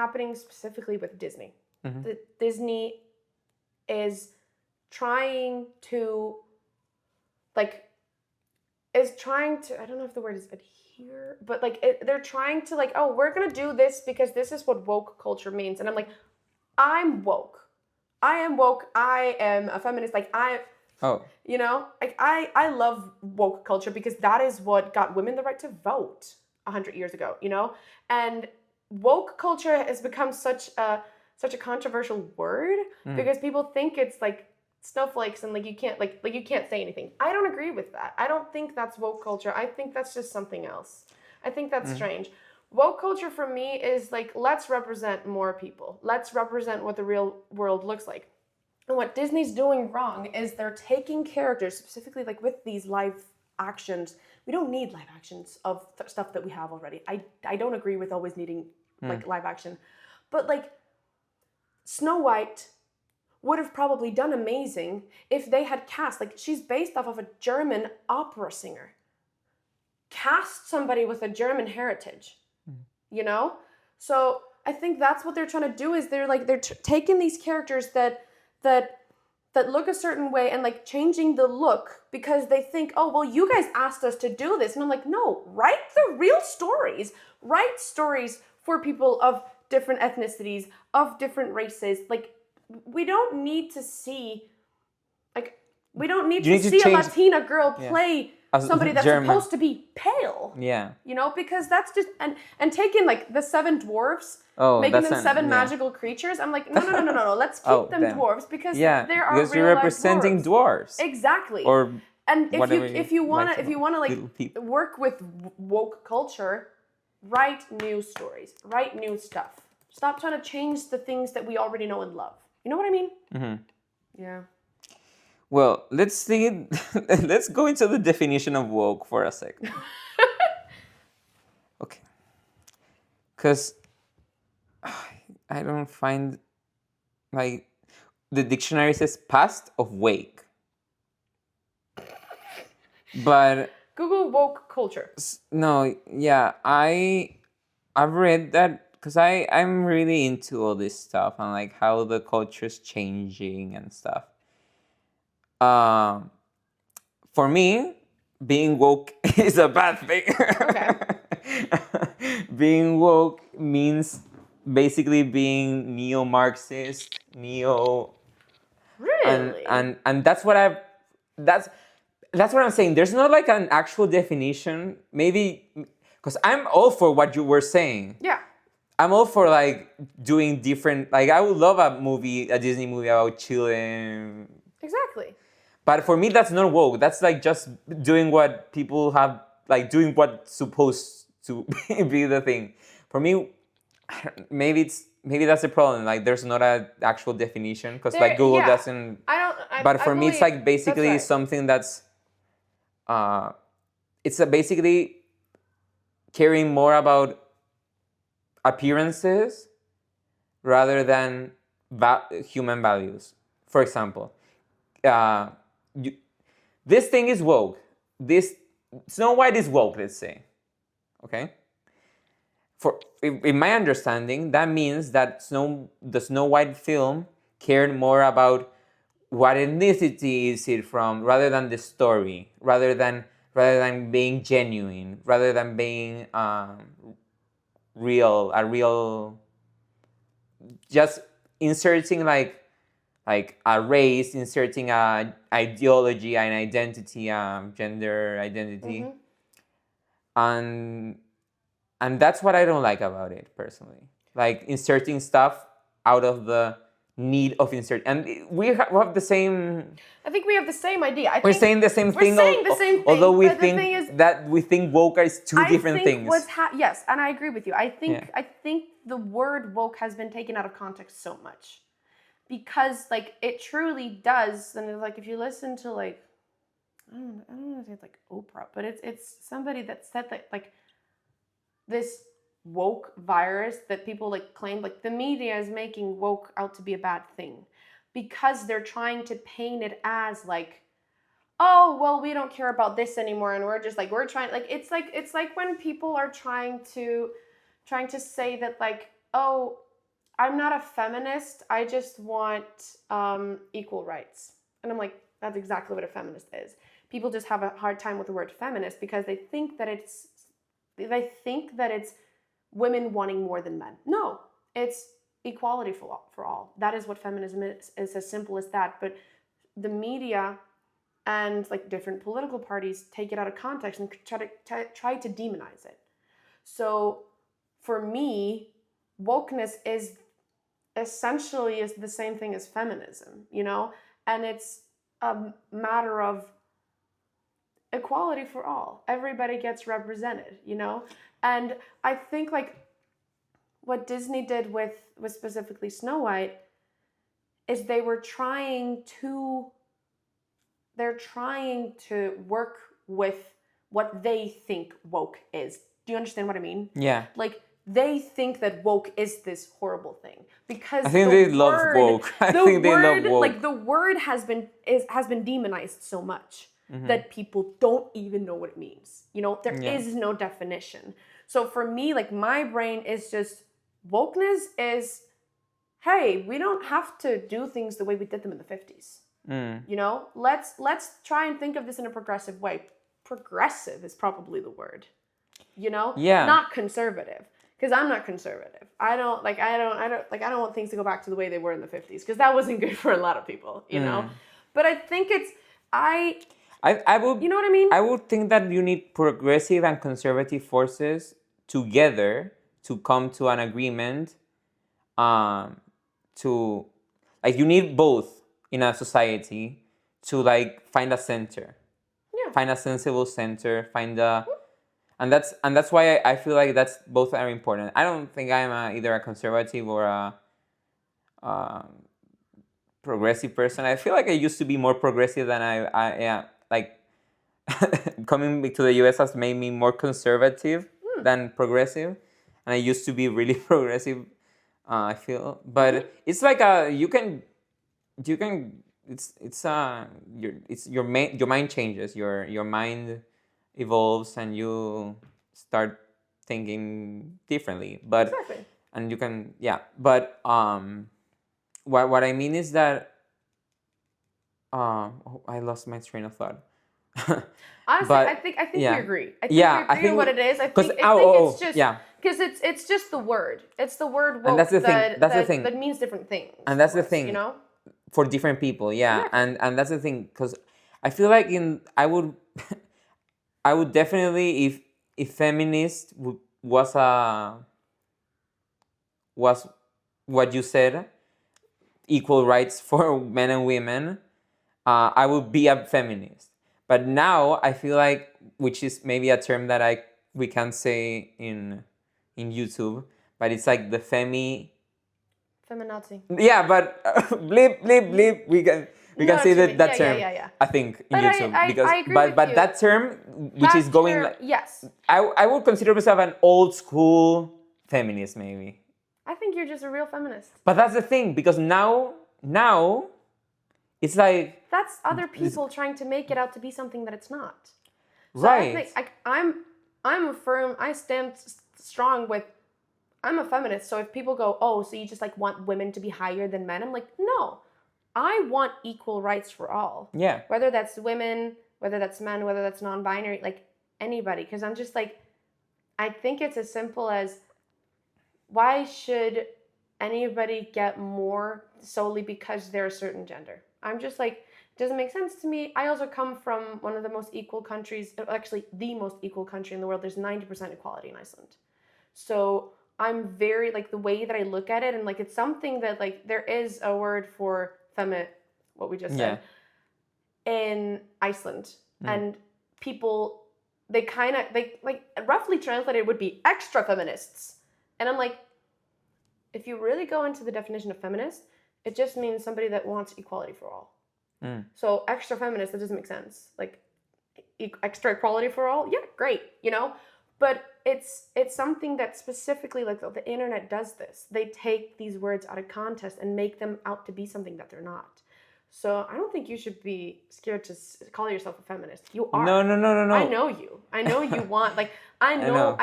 happening specifically with Disney. Mm-hmm. Disney is trying to, like, I don't know if the word is adhere, but like they're trying to like, oh, we're gonna do this because this is what woke culture means. And I'm like, I'm woke. I am woke. I am a feminist. Like you know, like I love woke culture because that is what got women the right to vote 100 years ago, you know? And woke culture has become such a controversial word because people think it's like snowflakes and like you can't say anything. I don't agree with that. I don't think that's woke culture. I think that's just something else. I think that's strange. Woke culture for me is like, let's represent more people. Let's represent what the real world looks like. And what Disney's doing wrong is they're taking characters, specifically like with these live actions. We don't need live actions of stuff that we have already. I don't agree with always needing like live action. But like Snow White would have probably done amazing if they had cast, like she's based off of a German opera singer. Cast somebody with a German heritage, you know? So I think that's what they're trying to do is they're taking these characters that look a certain way and like changing the look because they think, oh, well, you guys asked us to do this. And I'm like, no, write the real stories. Write stories for people of different ethnicities, of different races. Like, we don't need to see, like, a Latina girl play somebody that's German. supposed to be pale. Yeah. You know, because that's just, and taking like the 7 dwarfs, Oh, making them 7 magical creatures. I'm like, no. Let's keep them dwarves because there are because real you're representing dwarves. Exactly. Or and if you wanna like work with woke culture, write new stories, write new stuff. Stop trying to change the things that we already know and love. You know what I mean? Mm-hmm. Yeah. Well, let's see. Let's go into the definition of woke for a second. Okay. Because I don't find, like, the dictionary says past of wake. But Google woke culture. No, yeah, I've read that because I'm really into all this stuff and like how the culture's changing and stuff. For me, being woke is a bad thing. Okay. Being woke means basically being neo-Marxist, Really? and that's what I'm saying. There's not like an actual definition. Maybe because I'm all for what you were saying. Yeah. I'm all for like doing different. Like I would love a Disney movie about Chile. Exactly. But for me, that's not woke. That's like just doing what people have, like doing what's supposed to be the thing. For me, maybe that's the problem. Like there's not an actual definition because like Google doesn't. But for me, it's like basically something that's. It's basically caring more about appearances rather than human values. For example, this thing is woke. This Snow White is woke, let's say. Okay? In my understanding, that means that the Snow White film cared more about what ethnicity is it from, rather than the story, rather than being genuine, rather than being real, just inserting like a race, inserting a ideology, an identity, gender identity, and that's what I don't like about it personally. Like inserting stuff out of the need of insert, and we have the same. I think we have the same idea. We're saying the same thing. We're saying the same thing. Although we think woke is two different things. Yes, and I agree with you. I think the word woke has been taken out of context so much, because like it truly does. And like if you listen to like, I don't know if it's like Oprah, but it's somebody that said that like this woke virus that people like claim, like the media is making woke out to be a bad thing because they're trying to paint it as like, oh well, we don't care about this anymore and we're trying, like it's like when people are trying to say that like, oh I'm not a feminist. I just want equal rights. And I'm like, that's exactly what a feminist is. People just have a hard time with the word feminist because they think that it's women wanting more than men. No, it's equality for all. That is what feminism is. It's as simple as that. But the media and like different political parties take it out of context and try to demonize it. So for me, wokeness is essentially the same thing as feminism, you know? And it's a matter of equality for all. Everybody gets represented, you know? And I think like what Disney did with specifically Snow White is they're trying to work with what they think woke is. Do you understand what I mean? Yeah. Like they think that woke is this horrible thing because I think they love woke. I think they love woke. Like the word has been demonized so much that people don't even know what it means. You know, there is no definition. So for me, like my brain is just wokeness is, hey, we don't have to do things the way we did them in the 50s. You know, let's try and think of this in a progressive way. Progressive is probably the word. You know, not conservative, because I'm not conservative. I don't want things to go back to the way they were in the 50s, because that wasn't good for a lot of people. You know, but I think I would, you know what I mean? I would think that you need progressive and conservative forces together to come to an agreement. To like you need both in a society to like find a center, find a sensible center, and that's why I feel like that's both are important. I don't think I'm either a conservative or a progressive person. I feel like I used to be more progressive than I am. Like coming to the US has made me more conservative than progressive, and I used to be really progressive. I feel, but it's like your mind changes, your mind evolves, and you start thinking differently. But exactly. And you can but what I mean is that I lost my train of thought. Honestly, but, I think we agree. I think we agree on what it is. I think it's just because it's just the word. It's the word woke. And that's the thing. That's the thing. That means different things. And that's the thing. You know, for different people, Exactly. and that's the thing, because I feel like I would definitely, if feminist was what you said, equal rights for men and women, I would be a feminist. But now I feel like, which is maybe a term that we can say in YouTube, but it's like the feminazi. Yeah, but bleep bleep bleep. We can say that term. Yeah. I think in But YouTube I agree with but you. that term, which is going like, yes. I would consider myself an old school feminist, maybe. I think you're just a real feminist. But that's the thing, because now it's like that's other people trying to make it out to be something that it's not. So right. I think I stand strong with. I'm a feminist, so if people go, oh, so you just like want women to be higher than men, I'm like, no, I want equal rights for all. Yeah. Whether that's women, whether that's men, whether that's non-binary, like anybody, because I'm just like, I think it's as simple as, why should anybody get more solely because they're a certain gender? I'm just like, it doesn't make sense to me. I also come from one of the most equal countries, actually the most equal country in the world. There's 90% equality in Iceland. So I'm very, like, the way that I look at it, and like it's something that, like, there is a word for what we just said, in Iceland. And people, they like roughly translated would be extra feminists. And I'm like, if you really go into the definition of feminist, it just means somebody that wants equality for all. So extra feminist, that doesn't make sense. Like extra equality for all, yeah, great, you know? But it's something that specifically, like, the internet does this. They take these words out of context and make them out to be something that they're not. So I don't think you should be scared to call yourself a feminist. You are. No. I know you. I know you want, like, I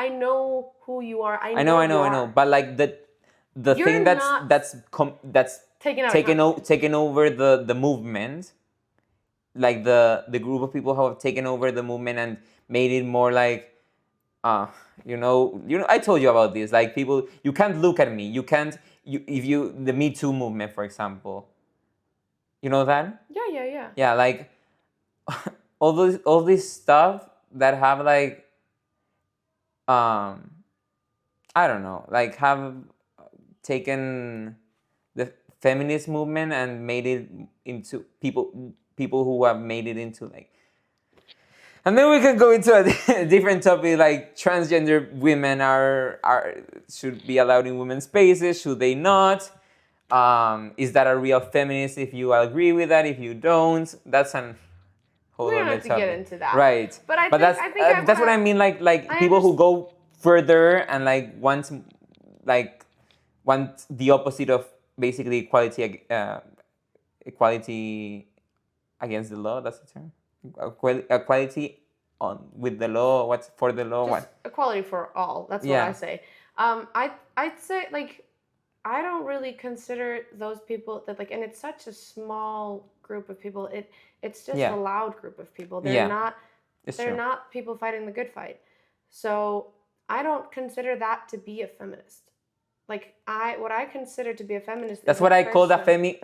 know who you are. I know. But like the You're thing not that's taken out of taken over the movement, like the group of people who have taken over the movement and made it more like, I told you about this. Like people, you can't look at me. You can't. The Me Too movement, for example. You know that? Yeah. Yeah, like all this stuff that have like, I don't know, like have taken the feminist movement and made it into people who have made it into like. And then we can go into a different topic, like transgender women should be allowed in women's spaces, should they not? Is that a real feminist? If you agree with that, if you don't, that's an whole We don't other have to get topic. into that. Right. But I that's think that's what I mean. Like people who go further and like want the opposite of basically equality against the law. That's the term. Equality with the law. What's for the law? Just What? equality for all. That's what I say. I'd say like I don't really consider those people that like, and it's such a small group of people. It's just a loud group of people. They're not people fighting the good fight. So I don't consider that to be a feminist. Like what I consider to be a feminist. That's what I call the femi.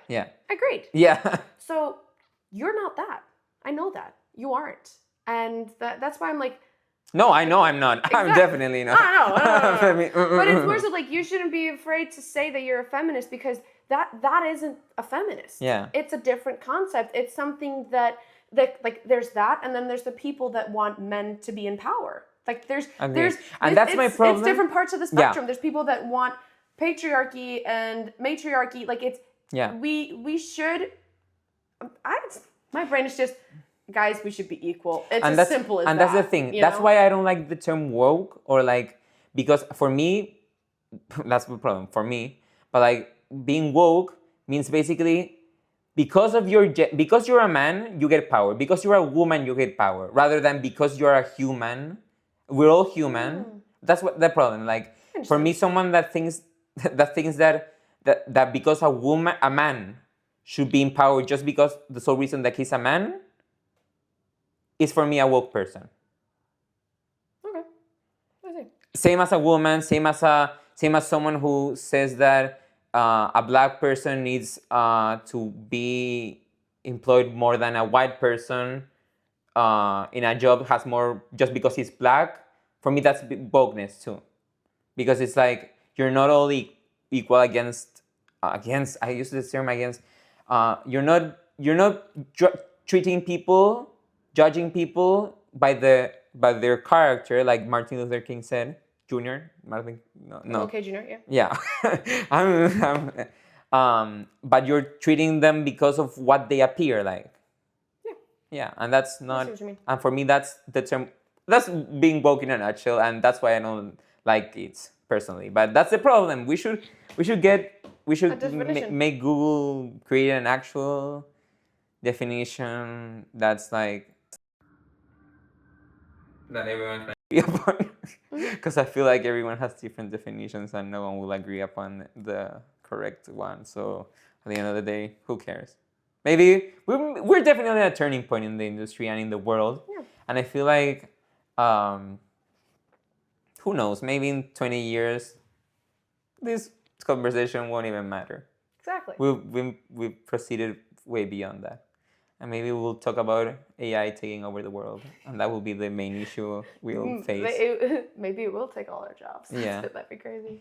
Yeah. Agreed. Yeah. So you're not that. I know that you aren't, and that's why I'm like. No, I know I'm not. Exactly. I'm definitely not. No. But it's more so like you shouldn't be afraid to say that you're a feminist because that isn't a feminist. Yeah. It's a different concept. It's something that like there's that, and then there's the people that want men to be in power. Like there's and that's my problem. It's different parts of the spectrum. Yeah. There's people that want patriarchy and matriarchy. Like it's we should. My brain is just. Guys, we should be equal. It's as simple as that. And that's the thing. That's why I don't like the term woke or like, because for me, that's the problem for me. But like being woke means basically because you're a man, you get power. Because you're a woman, you get power. Rather than because you're a human, we're all human. That's what the problem. Like for me, someone that thinks that because a man should be in power just because the sole reason that he's a man. Is for me a woke person. Okay. I see. Same as a woman, same as someone who says that a black person needs to be employed more than a white person in a job has more just because he's black. For me, that's wokeness too, because it's like you're not only equal against. I use this term against. You're not treating people. Judging people by their character, like Martin Luther King said, Jr. Martin, no. Okay, Jr. Yeah. But you're treating them because of what they appear like. Yeah. Yeah, and that's not. I see what you mean. And for me, that's the term. That's being woke in a nutshell, and that's why I don't like it personally. But that's the problem. We should make Google create an actual definition that's like. That everyone can agree upon, because I feel like everyone has different definitions and no one will agree upon the correct one. So at the end of the day, who cares? Maybe we're definitely at a turning point in the industry and in the world. Yeah. And I feel like, who knows? Maybe in 20 years, this conversation won't even matter. Exactly. We've proceeded way beyond that. And maybe we'll talk about AI taking over the world, and that will be the main issue we'll face. Maybe it will take all our jobs. Yeah. That'd be crazy.